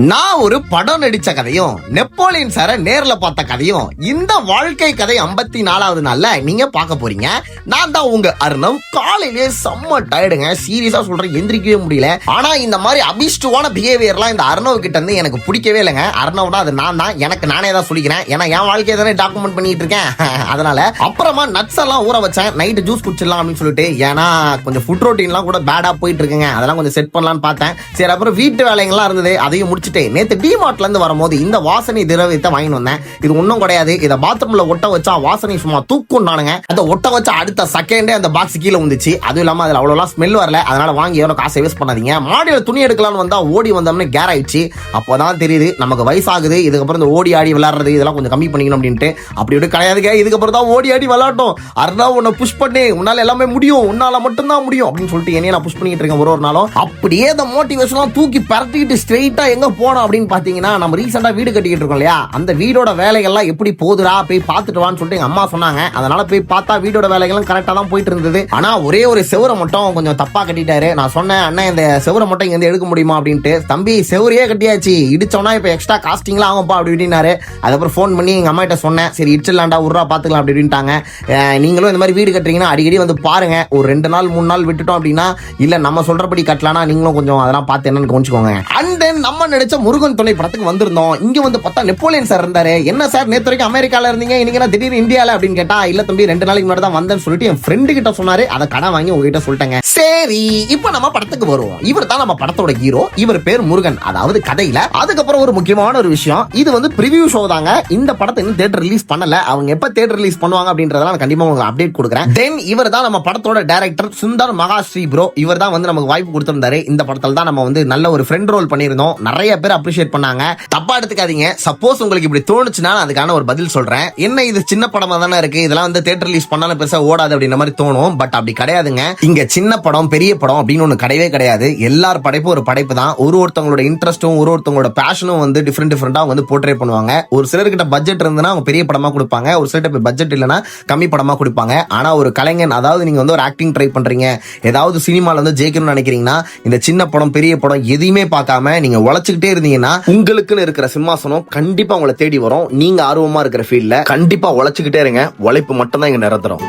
நான் ஒரு படம் நடிச்ச கதையும் நெப்போலியன் சார நேர்ல பார்த்த கதையும் இந்த வாழ்க்கை கதை 54வது நாள்ல நீங்க பார்க்க போறீங்க. நான் தான் உங்க அர்ணவ். காலையிலேயே செம்ம டயர்டுங்க, சீரியஸா சொல்றேன், எந்திரிக்கவே முடியல. ஆனா இந்த மாதிரி அபிஷ்டுவான பிஹேவியர்லாம் இந்த அர்ணவ் கிட்ட இருந்து எனக்கு பிடிக்கவே இல்லைங்க. அர்ணவ்னா அது நான் தான், எனக்கு நானே தான் சொல்லிக்கிறேன். ஏன்னா என் வாழ்க்கையை தானே டாக்குமெண்ட் பண்ணிட்டு இருக்கேன். அதனால அப்புறமா நட்ஸ் எல்லாம் ஊற வச்சேன், நைட்டு ஜூஸ் குடிச்சிடலாம் அப்படின்னு சொல்லிட்டு. ஏன்னா கொஞ்சம் ஃபுட் ரொட்டீன்லாம் கூட பேடா போயிட்டு இருக்குங்க, அதெல்லாம் கொஞ்சம் செட் பண்ணலாம்னு பார்த்தேன். சரி, அப்புறம் வீட்டு வேலைங்கள்லாம் இருந்தது, அதையும் முடிச்சுட்டு நேத்து டிமார்ட்ல இருந்து வரும்போது இந்த வாசனை திரவியத்தை வாங்கிட்டு வந்தேன். இது ஒன்றும் கிடையாது, இதை பாத்ரூம்ல ஒட்ட வச்சா வாசனை சும்மா தூக்கும் நானுங்க. அதை ஒட்ட வச்சா அடுத்த செகண்டே அந்த பாக்ஸ் கீழே வந்துச்சு. அதுவும் இல்லாம அதுல அவ்வளோலாம் ஸ்மெல் வரல. அதனால வாங்கி எவ்வளோ காசை வேஸ்ட் பண்ணாதீங்க. மாடியில துணி எடுக்கலாம்னு வந்தா ஓடி வந்தோம்னு கேர் ஆயிடுச்சு. அப்போதான் தெரியுது நமக்கு வயசாகுது, இதுக்கப்புறம் இந்த ஓடி ஆடி விளையாடுறது இதெல்லாம் கொஞ்சம் கம்மி பண்ணிக்கணும் அப்படின்ட்டு. அப்படி விட கிடையாதுங்க, இதுக்கப்புறம் தான் ஓடி ஆடி விளையாட்டும். அர்ணா உன்னை புஷ் பண்ணு, உன்னால எல்லாமே முடியும், உன்னால மட்டும்தான் முடியும் அப்படின்னு சொல்லிட்டு என்னைய நான் புஷ் பண்ணிட்டு இருக்கேன் ஒரு நாளும். அப்படியே அந்த மோட்டிவேஷன் தூக்கி பரட்டிட்டு ஸ்ட்ரெயிட்டா எங்க போனோம் அப்படின்னு பாத்தீங்கன்னா, நம்ம ரீசெண்டா வீடு கட்டிக்கிட்டு இருக்கோம் இல்லையா, அந்த வீடோட வேலைகள்லாம் எப்படி போகுதுடா போய் பார்த்துட்டு வான்னு சொல்லிட்டு எங்க அம்மா சொன்னாங்க. அதனால போய் பார்த்தா வீடோட வேலைகளும் கரெக்டா தான் போயிட்டு இருந்தது. ஆனா ஒரே ஒரு செவரை மட்டும் கொஞ்சம் தப்பா கட்டிட்டாரு. நான் சொன்னேன், அண்ணா இந்த செவரை மட்டும் இங்க இருந்து எடுக்க முடியுமா அப்படின்ட்டு. தம்பி செவரையே கட்டியாச்சு, இடிச்சோன்னா இப்ப எக்ஸ்ட்ரா காஸ்டிங்லாம் ஆகும்பா அப்படி இப்படின்னாரு. அதுக்கப்புறம் ஃபோன் பண்ணி எங்க அம்மா கிட்ட சொன்னேன், சரி இடிச்சிடலாண்டா உருவா பாத்துக்கலாம் அப்படி இப்படின்ட்டாங்க. நீங்களும் இந்த மாதிரி வீடு கட்டுறீங்கன்னா அடிக்கடி வந்து பாருங்க. ஒரு 2 நாள் 3 நாள் விட்டுட்டோம் அப்படின்னா இல்ல நம்ம சொல்றபடி கட்டலாம்னா நீங்களும் கொஞ்சம் அதெல்லாம் பார்த்து என்னன்னு கவனிச்சுக்கோங்க. அண்ட் தென் நம்ம நடிச்ச முருகன் துணை படத்துக்கு வந்திருந்தோம். இங்க வந்து பார்த்தா நெப்போலியன் சார் இருந்தாரு. என்ன சார் நேத்து வரைக்கும் அமெரிக்கால இருந்தீங்க, இன்னைக்கு நான் திடீர்னு இந்தியால அப்படின்னு கேட்டா, இல்ல தம்பி 2 நாளைக்கு முன்னாடி தான் வந்தேன்னு சொல்லிட்டு என் ஃப்ரெண்டு கிட்ட சொன்னாரு. அதை கடன் வாங்கி உங்ககிட்ட சொல்லிட்டேங்க. சரி, இப்போ நம்ம படத்துக்கு வருவோம். இவர் தான் நம்ம படத்தோட ஹீரோ. இவர் பேர் முருகன், அதாவது கதையில. அதுக்கப்புறம் ஒரு முக்கியமான ஒரு விஷயம், இது வந்து பிரிவியூ ஷோ தாங்க. இந்த படத்தை இன்னும் தியேட்டர் ரிலீஸ் பண்ணல. அவங்க எப்ப தியேட்டர் ரிலீஸ் பண்ணுவாங்க அப்படின்றதெல்லாம் கண்டிப்பா உங்களுக்கு அப்டேட் கொடுக்குறேன். தென் இவர் தான் நம்ம படத்தோட டைரக்டர் சுந்தர் மகாஸ்ரீ ப்ரோ. இவர் தான் வந்து நமக்கு வாய்ப்பு கொடுத்திருந்தாரு. இந்த படத்துல தான் நம்ம வந்து நல்ல ஒரு ஃப்ரெண்ட் ரோல் பண்ணியிருந்தோம். நிறைய பேர் அப்ரிஷியேட் பண்ணாங்க. தப்பா எடுத்துக்காதீங்க. சப்போஸ் உங்களுக்கு இப்படி தோணுச்சுன்னா அதுக்கான ஒரு பதில் சொல்றேன். என்ன இது சின்ன படமா தானே இருக்கு, இதெல்லாம் வந்து தியேட்டர் ரிலீஸ் பண்ணாலும் பெருசா ஓடாது அப்படின்ற மாதிரி தோணும். பட் அப்படி கிடையாதுங்க. இங்க சின்ன படம் பெரிய படம் அப்படின்னு ஒண்ணு கிடையவே கிடையாது. எல்லார் படைப்பும் ஒரு படைப்பு தான். ஒருத்தவங்களோட இன்ட்ரெஸ்டும் ஒருத்தவங்களோட பேஷனும் வந்து டிஃபரெண்டா வந்து போர்ட்ரே பண்ணுவாங்க. ஒரு சிலர்கிட்ட பட்ஜெட் இருந்ததுன்னா அவங்க பெரிய படமா கொடுப்பாங்க, ஒரு சிலர்கிட்ட பட்ஜெட் இல்லைன்னா கம்மி படமா கொடுப்பாங்க. ஆனா ஒரு கலைஞன், அதாவது நீங்க வந்து ஒரு ஆக்டிங் ட்ரை பண்றீங்க, ஏதாவது சினிமால வந்து ஜெயிக்கணும்னு நினைக்கிறீங்கன்னா இந்த சின்ன படம் பெரிய படம் எதையுமே பார்க்காம நீங்க உழைச்சுக்கிட்டே இருந்தீங்கன்னா உங்களுக்குன்னு இருக்கிற சிம்மாசனம் கண்டிப்பா உங்களை தேடி வரும். நீங்க ஆர்வமா இருக்கிற ஃபீல்ட்ல கண்டிப்பா உழைச்சுக்கிட்டே இருங்க. உழைப்பு மட்டும் தான் இங்க நிரந்தரம்.